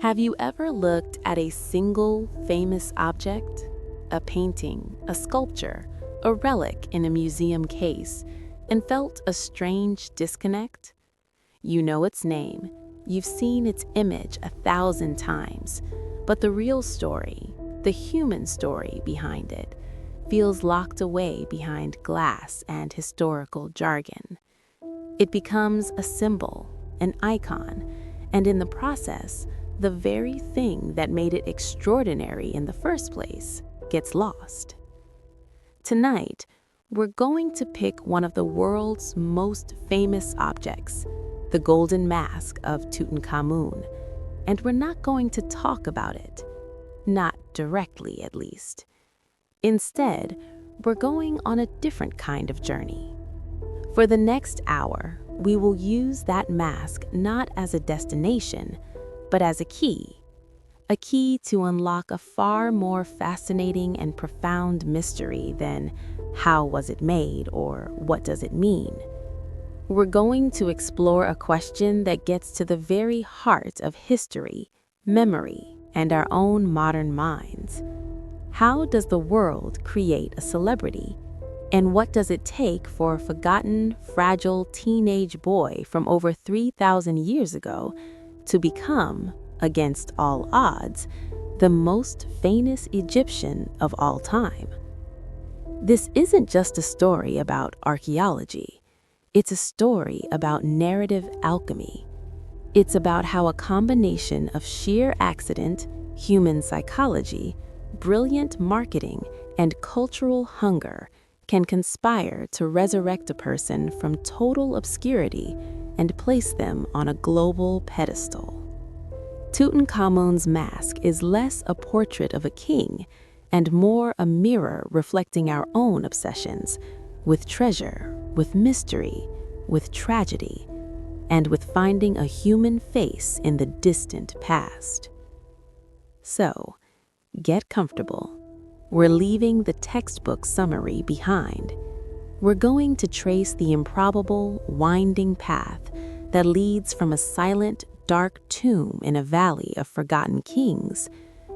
Have you ever looked at a single famous object, a painting, a sculpture, a relic in a museum case, and felt a strange disconnect? You know its name, you've seen its image 1,000 times, but the real story, the human story behind it, feels locked away behind glass and historical jargon. It becomes a symbol, an icon, and in the process, the very thing that made it extraordinary in the first place gets lost. Tonight, we're going to pick one of the world's most famous objects, the golden mask of Tutankhamun, and we're not going to talk about it, not directly at least. Instead, we're going on a different kind of journey. For the next hour, we will use that mask not as a destination, but as a key to unlock a far more fascinating and profound mystery than how was it made or what does it mean. We're going to explore a question that gets to the very heart of history, memory, and our own modern minds. How does the world create a celebrity? And what does it take for a forgotten, fragile teenage boy from over 3,000 years ago to become, against all odds, the most famous Egyptian of all time? This isn't just a story about archaeology. It's a story about narrative alchemy. It's about how a combination of sheer accident, human psychology, brilliant marketing, and cultural hunger can conspire to resurrect a person from total obscurity and place them on a global pedestal. Tutankhamun's mask is less a portrait of a king and more a mirror reflecting our own obsessions with treasure, with mystery, with tragedy, and with finding a human face in the distant past. So, get comfortable. We're leaving the textbook summary behind. We're going to trace the improbable, winding path that leads from a silent, dark tomb in a valley of forgotten kings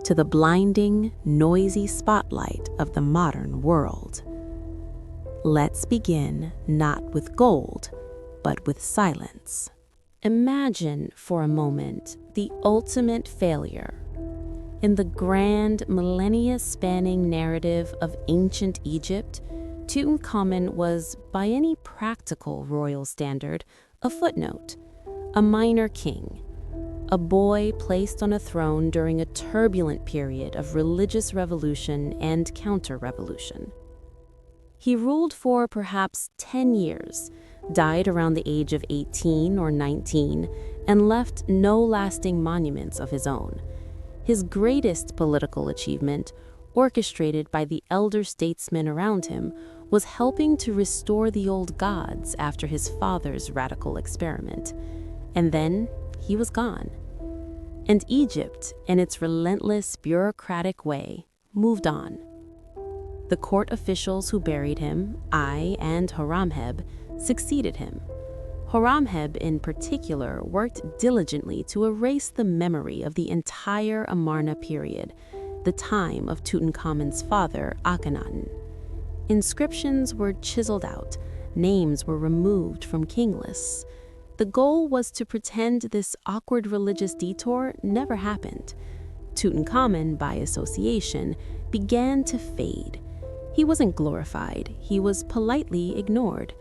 to the blinding, noisy spotlight of the modern world. Let's begin not with gold, but with silence. Imagine for a moment the ultimate failure. In the grand, millennia-spanning narrative of ancient Egypt, Tutankhamun was, by any practical royal standard, a footnote, a minor king, a boy placed on a throne during a turbulent period of religious revolution and counter-revolution. He ruled for perhaps 10 years, died around the age of 18 or 19, and left no lasting monuments of his own. His greatest political achievement, orchestrated by the elder statesmen around him, was helping to restore the old gods after his father's radical experiment. And then he was gone. And Egypt, in its relentless bureaucratic way, moved on. The court officials who buried him, Ai and Horemheb, succeeded him. Horemheb in particular worked diligently to erase the memory of the entire Amarna period, the time of Tutankhamun's father, Akhenaten. Inscriptions were chiseled out, names were removed from king lists. The goal was to pretend this awkward religious detour never happened. Tutankhamun, by association, began to fade. He wasn't glorified, he was politely ignored.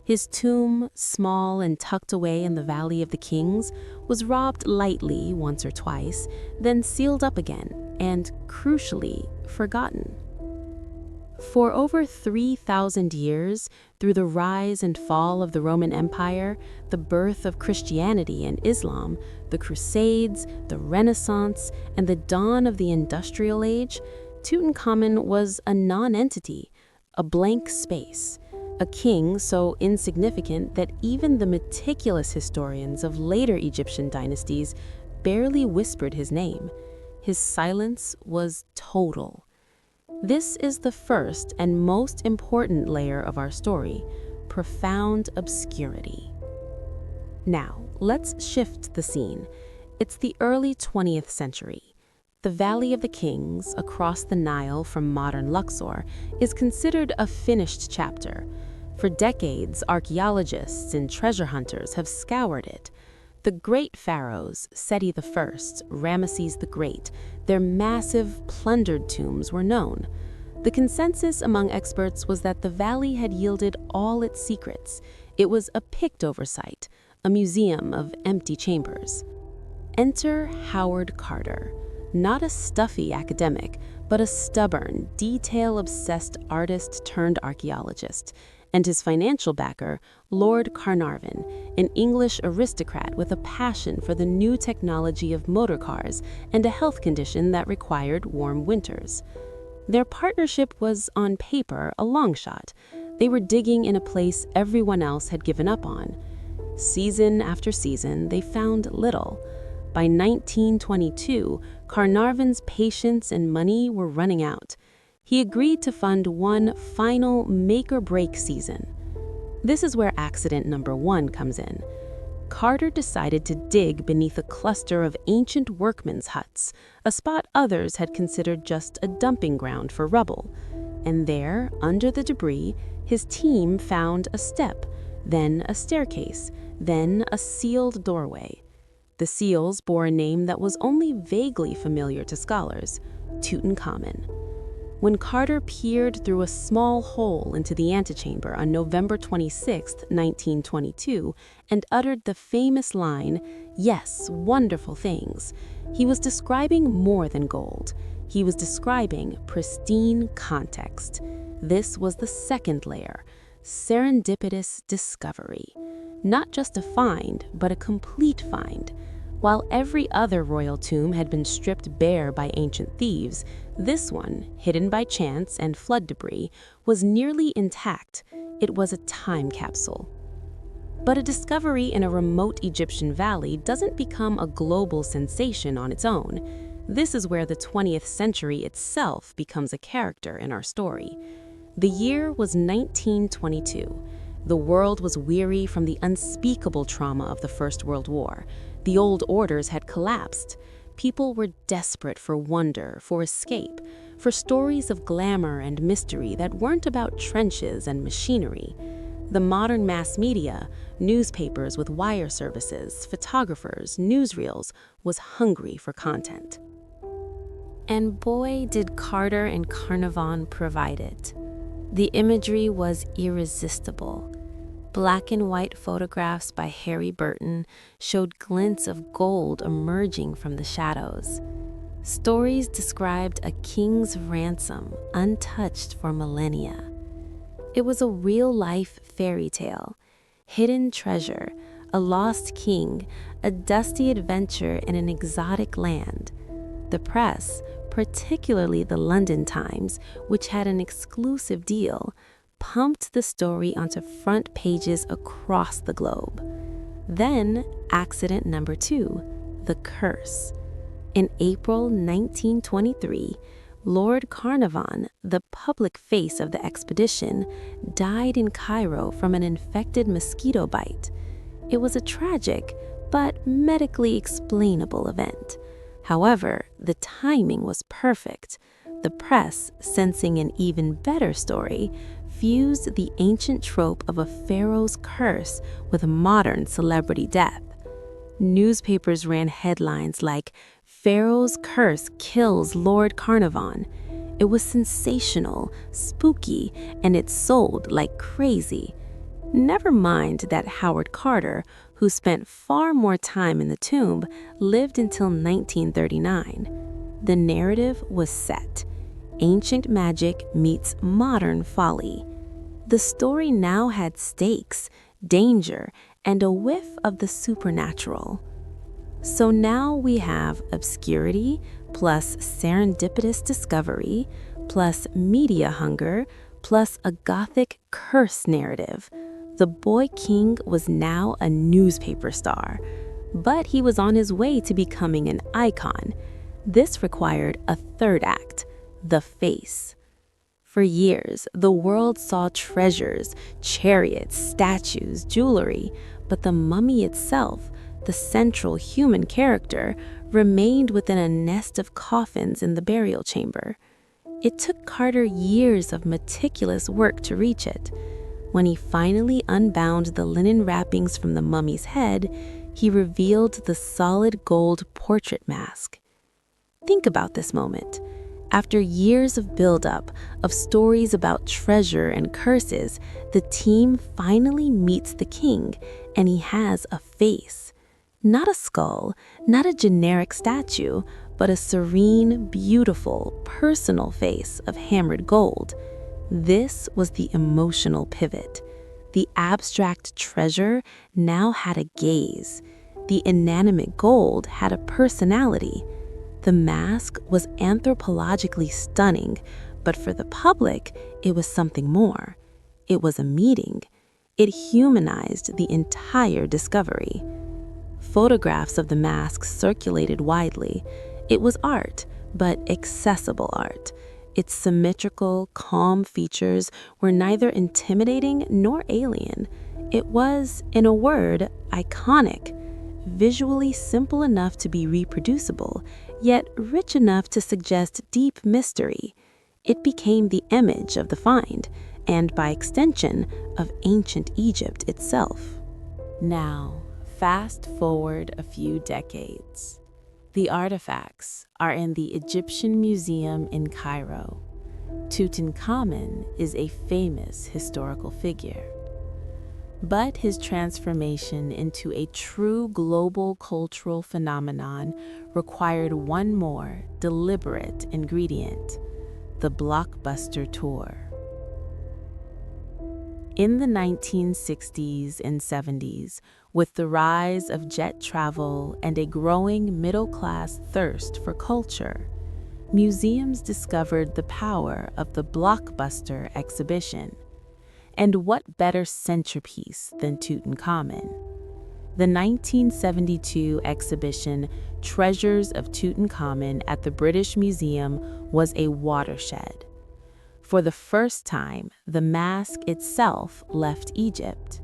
His tomb, small and tucked away in the Valley of the Kings, was robbed lightly once or twice, then sealed up again, and, crucially, forgotten. For over 3,000 years, through the rise and fall of the Roman Empire, the birth of Christianity and Islam, the Crusades, the Renaissance, and the dawn of the Industrial Age, Tutankhamun was a non-entity, a blank space. A king so insignificant that even the meticulous historians of later Egyptian dynasties barely whispered his name. His silence was total. This is the first and most important layer of our story, profound obscurity. Now, let's shift the scene. It's the early 20th century. The Valley of the Kings, across the Nile from modern Luxor, is considered a finished chapter. For decades, archaeologists and treasure hunters have scoured it. The great pharaohs, Seti I, Ramesses the Great, their massive, plundered tombs were known. The consensus among experts was that the valley had yielded all its secrets. It was a picked-over site, a museum of empty chambers. Enter Howard Carter, not a stuffy academic, but a stubborn, detail-obsessed artist turned archaeologist, and his financial backer, Lord Carnarvon, an English aristocrat with a passion for the new technology of motor cars and a health condition that required warm winters. Their partnership was, on paper, a long shot. They were digging in a place everyone else had given up on. Season after season, they found little. By 1922, Carnarvon's patience and money were running out. He agreed to fund one final make-or-break season. This is where accident number 1 comes in. Carter decided to dig beneath a cluster of ancient workmen's huts, a spot others had considered just a dumping ground for rubble. And there, under the debris, his team found a step, then a staircase, then a sealed doorway. The seals bore a name that was only vaguely familiar to scholars: Tutankhamun. When Carter peered through a small hole into the antechamber on November 26, 1922, and uttered the famous line, "Yes, wonderful things," he was describing more than gold. He was describing pristine context. This was the second layer, serendipitous discovery. Not just a find, but a complete find. While every other royal tomb had been stripped bare by ancient thieves, this one, hidden by chance and flood debris, was nearly intact. It was a time capsule. But a discovery in a remote Egyptian valley doesn't become a global sensation on its own. This is where the 20th century itself becomes a character in our story. The year was 1922. The world was weary from the unspeakable trauma of the First World War. The old orders had collapsed. People were desperate for wonder, for escape, for stories of glamour and mystery that weren't about trenches and machinery. The modern mass media, newspapers with wire services, photographers, newsreels, was hungry for content. And boy, did Carter and Carnarvon provide it. The imagery was irresistible. Black and white photographs by Harry Burton showed glints of gold emerging from the shadows. Stories described a king's ransom, untouched for millennia. It was a real-life fairy tale, hidden treasure, a lost king, a dusty adventure in an exotic land. The press, particularly the London Times, which had an exclusive deal, pumped the story onto front pages across the globe. Then, accident number 2, the curse. In April 1923, Lord Carnarvon, the public face of the expedition, died in Cairo from an infected mosquito bite. It was a tragic, but medically explainable event. However, the timing was perfect. The press, sensing an even better story, fused the ancient trope of a pharaoh's curse with a modern celebrity death. Newspapers ran headlines like, "Pharaoh's curse kills Lord Carnarvon." It was sensational, spooky, and it sold like crazy. Never mind that Howard Carter, who spent far more time in the tomb, lived until 1939. The narrative was set. Ancient magic meets modern folly. The story now had stakes, danger, and a whiff of the supernatural. So now we have obscurity plus serendipitous discovery plus media hunger plus a gothic curse narrative. The boy king was now a newspaper star, but he was on his way to becoming an icon. This required a third act, the face. For years, the world saw treasures, chariots, statues, jewelry, but the mummy itself, The central human character remained within a nest of coffins in the burial chamber. It took Carter years of meticulous work to reach it. When he finally unbound the linen wrappings from the mummy's head, he revealed the solid gold portrait mask. Think about this moment. After years of buildup, of stories about treasure and curses, the team finally meets the king, and he has a face. Not a skull, not a generic statue, but a serene, beautiful, personal face of hammered gold. This was the emotional pivot. The abstract treasure now had a gaze. The inanimate gold had a personality. The mask was anthropologically stunning, but for the public, it was something more. It was a meeting. It humanized the entire discovery. Photographs of the mask circulated widely. It was art, but accessible art. Its symmetrical, calm features were neither intimidating nor alien. It was, in a word, iconic. Visually simple enough to be reproducible, yet rich enough to suggest deep mystery. It became the image of the find, and by extension, of ancient Egypt itself. Now, fast forward a few decades. The artifacts are in the Egyptian Museum in Cairo. Tutankhamun is a famous historical figure. But his transformation into a true global cultural phenomenon required one more deliberate ingredient: the blockbuster tour. In the 1960s and 70s, with the rise of jet travel and a growing middle-class thirst for culture, museums discovered the power of the blockbuster exhibition. And what better centerpiece than Tutankhamun? The 1972 exhibition Treasures of Tutankhamun at the British Museum was a watershed. For the first time, the mask itself left Egypt.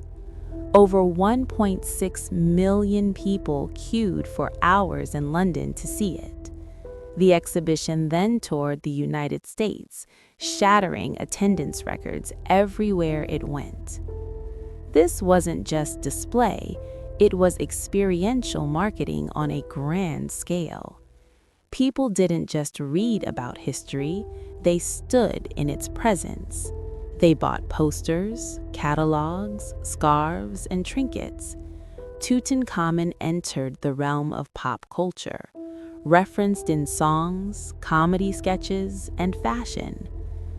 Over 1.6 million people queued for hours in London to see it. The exhibition then toured the United States, shattering attendance records everywhere it went. This wasn't just display, it was experiential marketing on a grand scale. People didn't just read about history, they stood in its presence. They bought posters, catalogs, scarves, and trinkets. Tutankhamun entered the realm of pop culture, referenced in songs, comedy sketches, and fashion.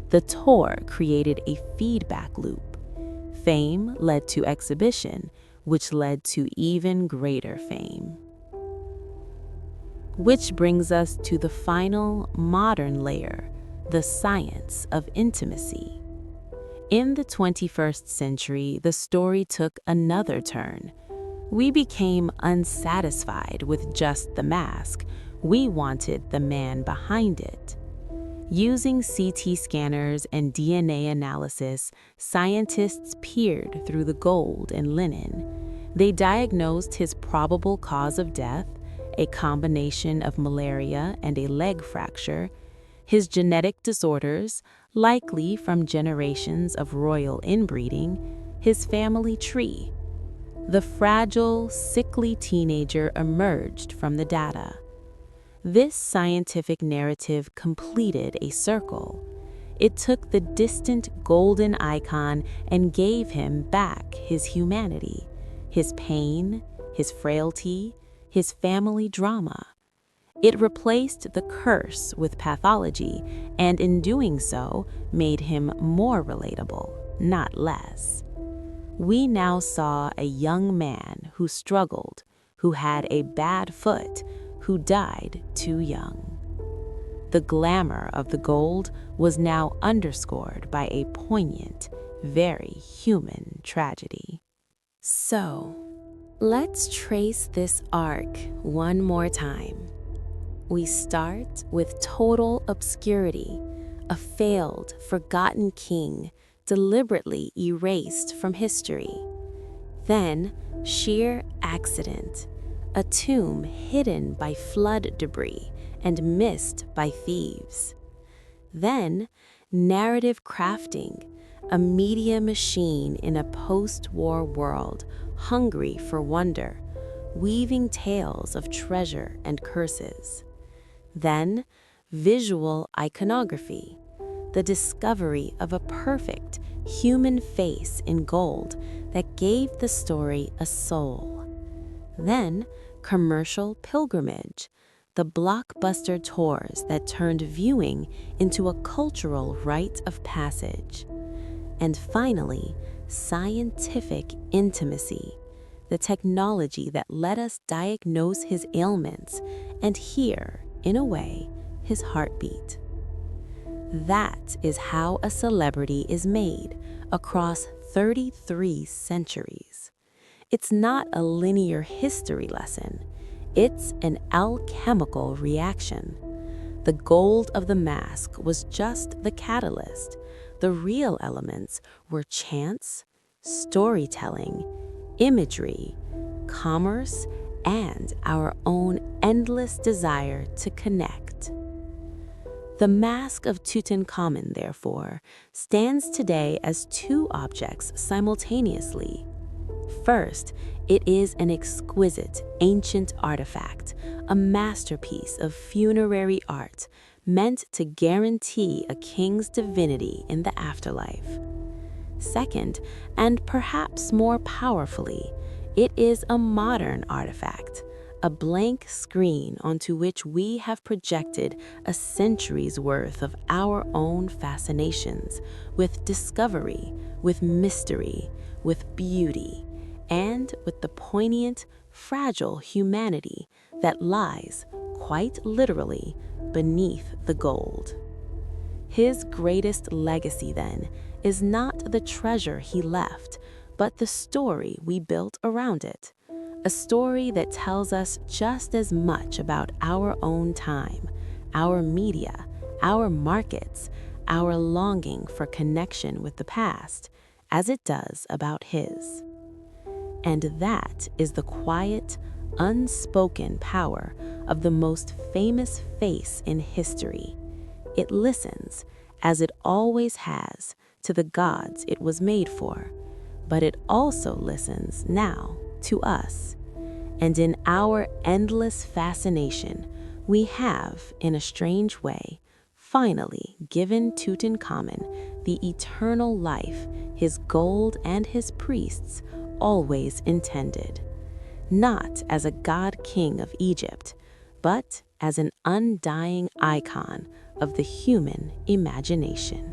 The tour created a feedback loop. Fame led to exhibition, which led to even greater fame. Which brings us to the final modern layer, the science of intimacy. In the 21st century, the story took another turn. We became unsatisfied with just the mask. We wanted the man behind it. Using CT scanners and DNA analysis, scientists peered through the gold and linen. They diagnosed his probable cause of death, a combination of malaria and a leg fracture, his genetic disorders, likely from generations of royal inbreeding, his family tree. The fragile, sickly teenager emerged from the data. This scientific narrative completed a circle. It took the distant golden icon and gave him back his humanity, his pain, his frailty, his family drama. It replaced the curse with pathology, and in doing so, made him more relatable, not less. We now saw a young man who struggled, who had a bad foot, who died too young. The glamour of the gold was now underscored by a poignant, very human tragedy. So, let's trace this arc one more time. We start with total obscurity, a failed, forgotten king deliberately erased from history. Then, sheer accident, a tomb hidden by flood debris and missed by thieves. Then, narrative crafting, a media machine in a post-war world hungry for wonder, weaving tales of treasure and curses. Then, visual iconography, the discovery of a perfect human face in gold that gave the story a soul. Then, commercial pilgrimage, the blockbuster tours that turned viewing into a cultural rite of passage. And finally, scientific intimacy, the technology that let us diagnose his ailments and hear, in a way, his heartbeat. That is how a celebrity is made across 33 centuries. It's not a linear history lesson. It's an alchemical reaction. The gold of the mask was just the catalyst. The real elements were chance, storytelling, imagery, commerce, and our own endless desire to connect. The Mask of Tutankhamun, therefore, stands today as two objects simultaneously. First, it is an exquisite ancient artifact, a masterpiece of funerary art meant to guarantee a king's divinity in the afterlife. Second, and perhaps more powerfully, it is a modern artifact, a blank screen onto which we have projected a century's worth of our own fascinations with discovery, with mystery, with beauty, and with the poignant, fragile humanity that lies, quite literally, beneath the gold. His greatest legacy, then, is not the treasure he left, but the story we built around it. A story that tells us just as much about our own time, our media, our markets, our longing for connection with the past, as it does about his. And that is the quiet, unspoken power of the most famous face in history. It listens, as it always has, to the gods it was made for, but it also listens now to us. And in our endless fascination, we have, in a strange way, finally given Tutankhamun the eternal life his gold and his priests always intended, not as a god-king of Egypt, but as an undying icon of the human imagination.